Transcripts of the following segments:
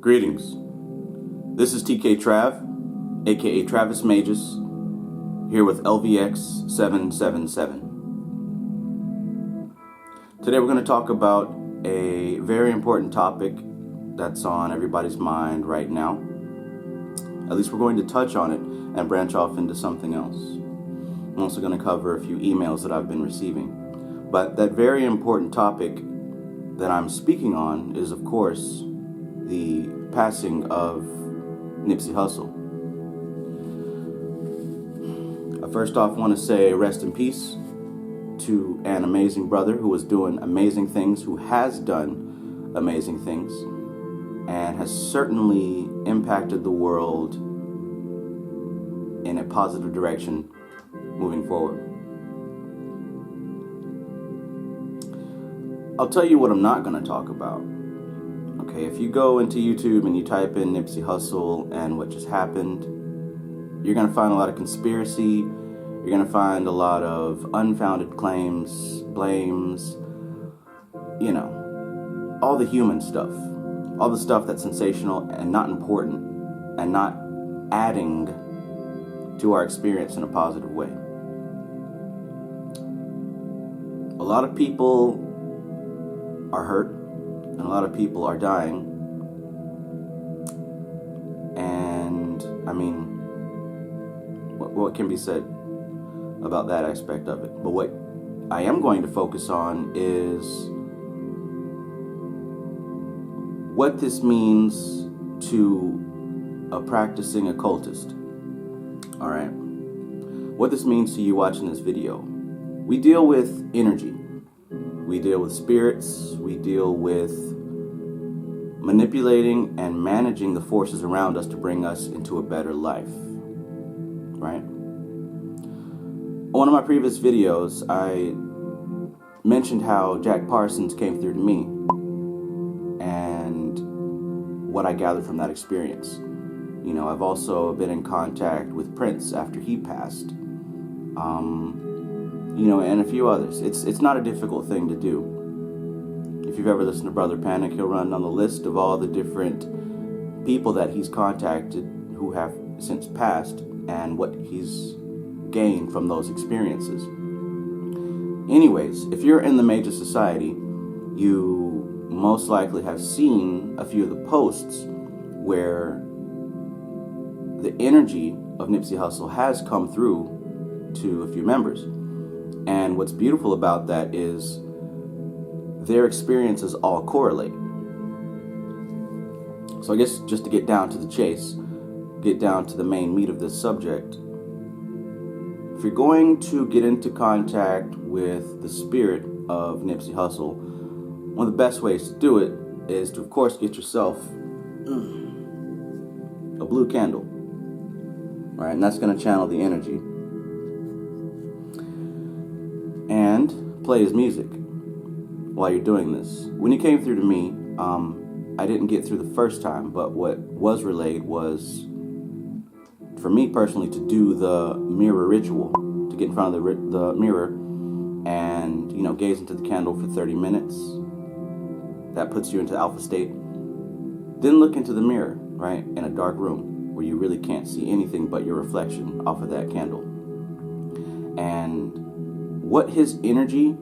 Greetings. This is TKTRAV, aka Travis Magus, here with LVX777. Today we're going to talk about a very important topic that's on everybody's mind right now. At least we're going to touch on it and branch off into something else. I'm also going to cover a few emails that I've been receiving. But that very important topic that I'm speaking on is, of course, the passing of Nipsey Hussle. I first off want to say rest in peace to an amazing brother who was doing amazing things, who has done amazing things, and has certainly impacted the world in a positive direction moving forward. I'll tell you what I'm not going to talk about. Okay, if you go into YouTube and you type in Nipsey Hussle and what just happened, you're going to find a lot of conspiracy. You're going to find a lot of unfounded claims, blames, all the human stuff. All the stuff that's sensational and not important and not adding to our experience in a positive way. A lot of people are hurt and a lot of people are dying. And what can be said about that aspect of it? But what I am going to focus on is what this means to a practicing occultist. All right. What this means to you watching this video. We deal with energy. We deal with spirits. We deal with manipulating and managing the forces around us to bring us into a better life. Right? One of my previous videos, I mentioned how Jack Parsons came through to me and what I gathered from that experience. I've also been in contact with Prince after he passed. And a few others. It's not a difficult thing to do. If you've ever listened to Brother Panic, he'll run on the list of all the different people that he's contacted who have since passed and what he's gained from those experiences. Anyways, if you're in the major society, you most likely have seen a few of the posts where the energy of Nipsey Hussle has come through to a few members. And what's beautiful about that is their experiences all correlate. So I guess just to get down to the chase, get down to the main meat of this subject, if you're going to get into contact with the spirit of Nipsey Hussle, one of the best ways to do it is to, of course, get yourself a blue candle. All right, and that's going to channel the energy. And play his music while you're doing this. When he came through to me, I didn't get through the first time, but what was relayed was, for me personally, to do the mirror ritual, to get in front of the mirror and, gaze into the candle for 30 minutes. That puts you into alpha state. Then look into the mirror, right, in a dark room where you really can't see anything but your reflection off of that candle. And what his energy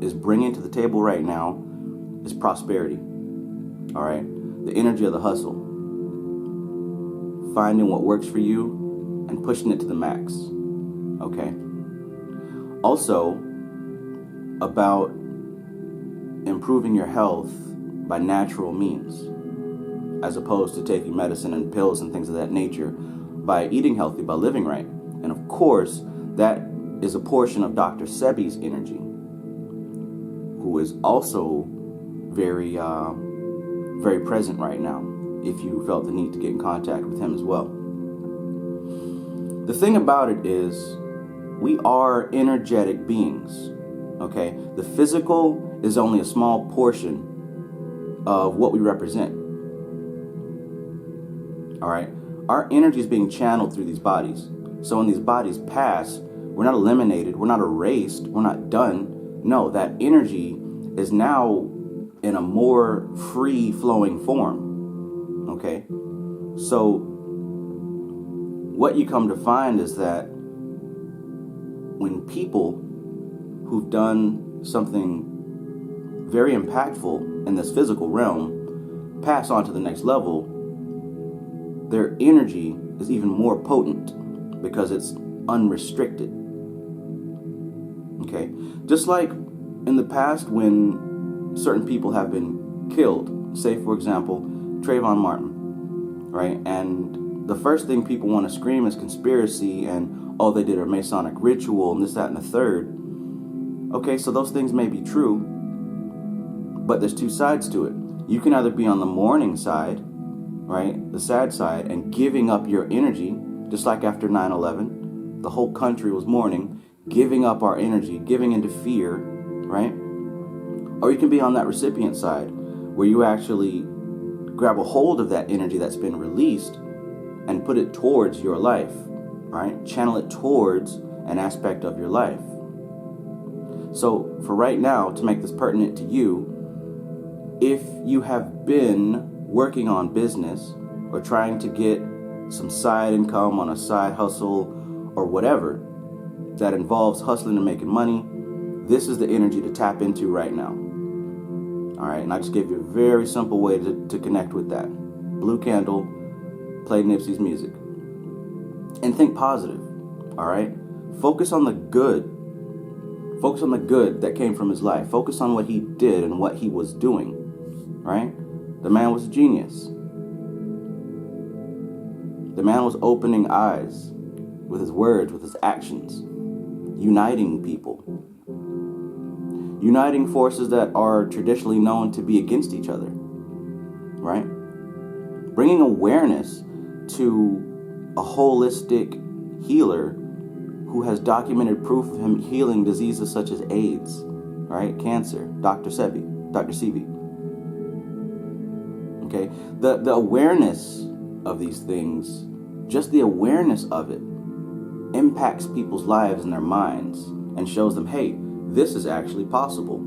is bringing to the table right now is prosperity. All right? The energy of the hustle. Finding what works for you and pushing it to the max. Okay? Also, about improving your health by natural means, as opposed to taking medicine and pills and things of that nature, by eating healthy, by living right. And of course, that is a portion of Dr. Sebi's energy, who is also very, very present right now, if you felt the need to get in contact with him as well. The thing about it is, we are energetic beings, okay? The physical is only a small portion of what we represent, all right? Our energy is being channeled through these bodies. So when these bodies pass, we're not eliminated, we're not erased, we're not done. No, that energy is now in a more free-flowing form. Okay? So what you come to find is that when people who've done something very impactful in this physical realm pass on to the next level, their energy is even more potent because it's unrestricted. Okay? Just like in the past when certain people have been killed, say for example, Trayvon Martin, right? And the first thing people want to scream is conspiracy and, oh, they did a Masonic ritual and this, that, and the third. Okay, so those things may be true, but there's two sides to it. You can either be on the mourning side, right, the sad side, and giving up your energy, just like after 9/11, the whole country was mourning, giving up our energy, giving into fear, right? Or you can be on that recipient side, where you actually grab a hold of that energy that's been released and put it towards your life, right? Channel it towards an aspect of your life. So for right now, to make this pertinent to you, if you have been working on business or trying to get some side income on a side hustle or whatever that involves hustling and making money, this is the energy to tap into right now. All right, and I just gave you a very simple way to connect with that. Blue candle, play Nipsey's music. And think positive, all right? Focus on the good. Focus on the good that came from his life. Focus on what he did and what he was doing, right? The man was a genius. The man was opening eyes with his words, with his actions, uniting people. Uniting forces that are traditionally known to be against each other, right? Bringing awareness to a holistic healer who has documented proof of him healing diseases such as AIDS, right? Cancer, Dr. Sebi. Okay? The awareness of these things, just the awareness of it, impacts people's lives and their minds and shows them, hey, this is actually possible.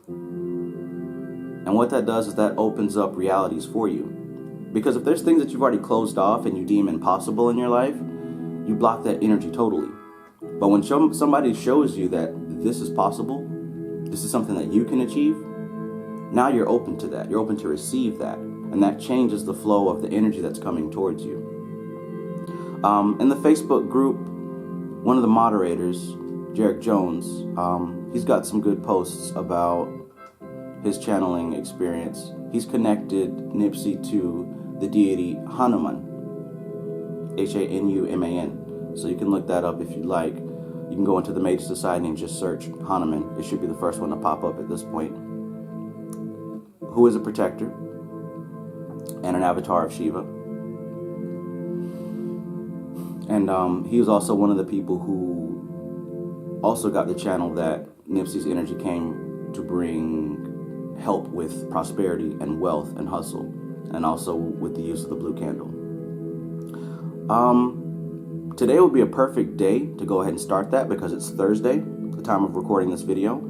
And what that does is that opens up realities for you. Because if there's things that you've already closed off and you deem impossible in your life, you block that energy totally. But when somebody shows you that this is possible, this is something that you can achieve, now you're open to that. You're open to receive that. And that changes the flow of the energy that's coming towards you. In the Facebook group, one of the moderators, Jarek Jones, he's got some good posts about his channeling experience. He's connected Nipsey to the deity Hanuman, Hanuman. So you can look that up if you like. You can go into the Major Society and just search Hanuman. It should be the first one to pop up at this point. Who is a protector and an avatar of Shiva. And he was also one of the people who also got the channel that Nipsey's energy came to bring help with prosperity and wealth and hustle, and also with the use of the blue candle. Today would be a perfect day to go ahead and start that because it's Thursday, the time of recording this video.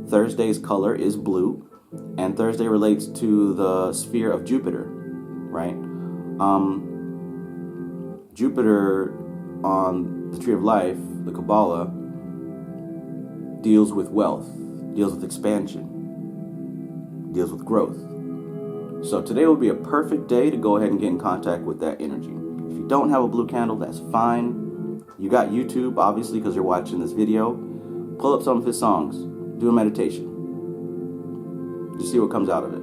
Thursday's color is blue, and Thursday relates to the sphere of Jupiter, right? Jupiter on the Tree of Life, the Kabbalah, deals with wealth, deals with expansion, deals with growth. So today would be a perfect day to go ahead and get in contact with that energy. If you don't have a blue candle, that's fine. You got YouTube, obviously, because you're watching this video. Pull up some of his songs. Do a meditation. Just see what comes out of it.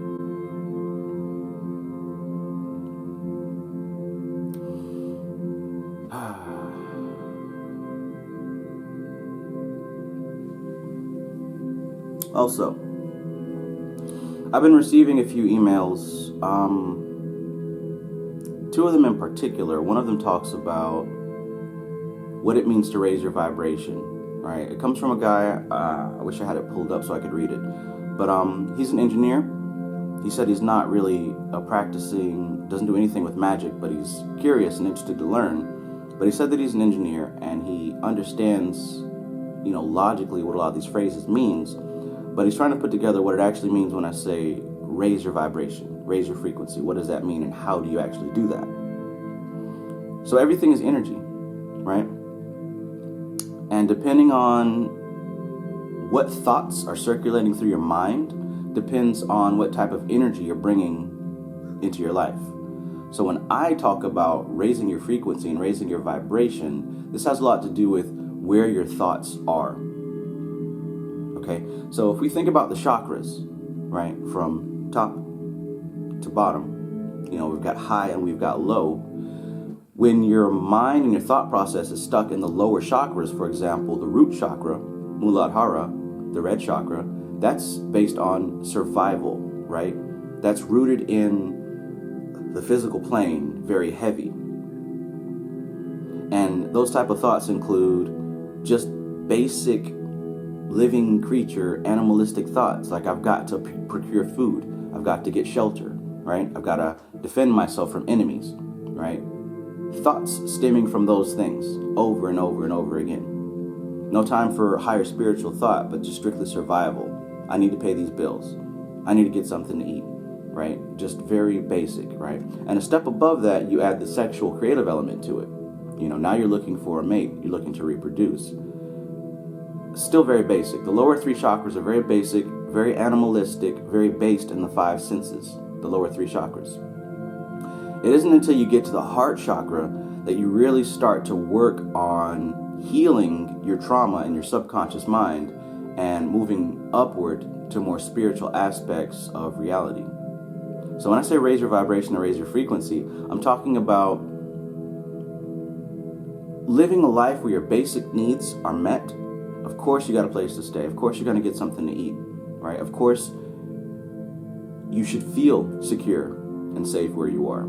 Also, I've been receiving a few emails, two of them in particular. One of them talks about what it means to raise your vibration, right? It comes from a guy, I wish I had it pulled up so I could read it, but he's an engineer. He said he's not really practicing, doesn't do anything with magic, but he's curious and interested to learn. But he said that he's an engineer and he understands, logically what a lot of these phrases means. But he's trying to put together what it actually means when I say raise your vibration, raise your frequency. What does that mean, and how do you actually do that? So everything is energy, right? And depending on what thoughts are circulating through your mind depends on what type of energy you're bringing into your life. So when I talk about raising your frequency and raising your vibration, this has a lot to do with where your thoughts are. Okay, so if we think about the chakras, right, from top to bottom, we've got high and we've got low. When your mind and your thought process is stuck in the lower chakras, for example, the root chakra, Muladhara, the red chakra, that's based on survival, right? That's rooted in the physical plane, very heavy. And those type of thoughts include just basic living creature, animalistic thoughts, like I've got to procure food, I've got to get shelter, right? I've got to defend myself from enemies, right? Thoughts stemming from those things over and over and over again. No time for higher spiritual thought, but just strictly survival. I need to pay these bills. I need to get something to eat, right? Just very basic, right? And a step above that, you add the sexual creative element to it. Now you're looking for a mate, you're looking to reproduce. Still very basic. The lower three chakras are very basic, very animalistic, very based in the five senses, the lower three chakras. It isn't until you get to the heart chakra that you really start to work on healing your trauma in your subconscious mind and moving upward to more spiritual aspects of reality. So when I say raise your vibration and raise your frequency, I'm talking about living a life where your basic needs are met. Of course you got a place to stay. Of course you're going to get something to eat, right? Of course you should feel secure and safe where you are.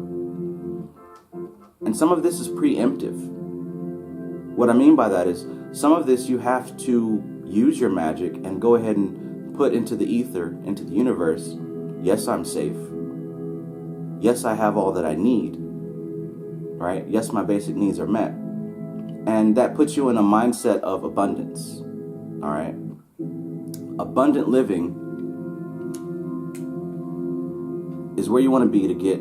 And some of this is preemptive. What I mean by that is some of this you have to use your magic and go ahead and put into the ether, into the universe. Yes, I'm safe. Yes, I have all that I need, right? Yes, my basic needs are met. And that puts you in a mindset of abundance, all right? Abundant living is where you want to be to get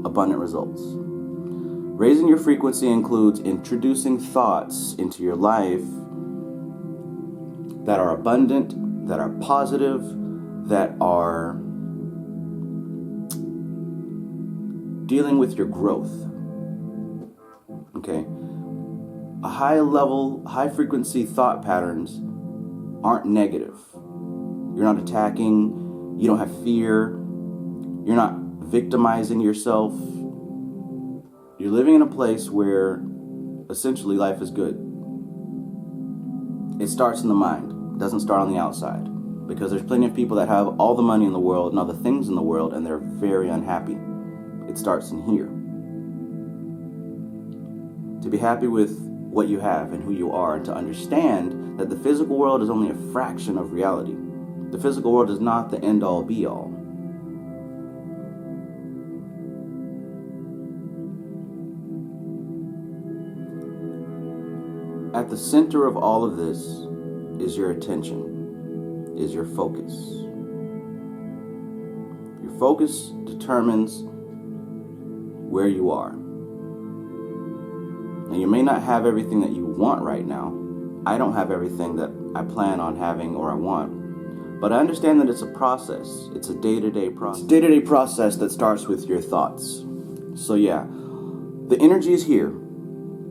abundant results. Raising your frequency includes introducing thoughts into your life that are abundant, that are positive, that are dealing with your growth. Okay? A high level, high frequency thought patterns aren't negative. You're not attacking, you don't have fear, you're not victimizing yourself. You're living in a place where essentially life is good. It starts in the mind. It doesn't start on the outside. Because there's plenty of people that have all the money in the world and all the things in the world and they're very unhappy. It starts in here. To be happy with what you have and who you are, and to understand that the physical world is only a fraction of reality. The physical world is not the end-all be-all. At the center of all of this is your attention, is your focus. Your focus determines where you are. Now, you may not have everything that you want right now. I don't have everything that I plan on having or I want. But I understand that it's a process. It's a day-to-day process. It's a day-to-day process that starts with your thoughts. So yeah, the energy is here.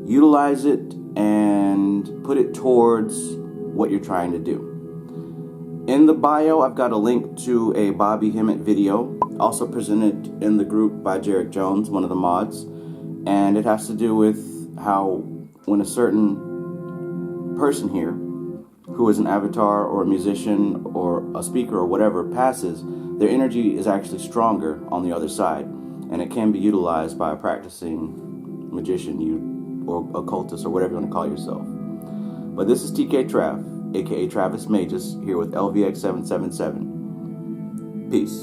Utilize it and put it towards what you're trying to do. In the bio, I've got a link to a Bobby Hemmett video, also presented in the group by Jarek Jones, one of the mods. And it has to do with how when a certain person here, who is an avatar or a musician or a speaker or whatever, passes, their energy is actually stronger on the other side. And it can be utilized by a practicing magician, or occultist, or whatever you want to call yourself. But this is TKTRAV, aka Travis Magus, here with LVX777. Peace.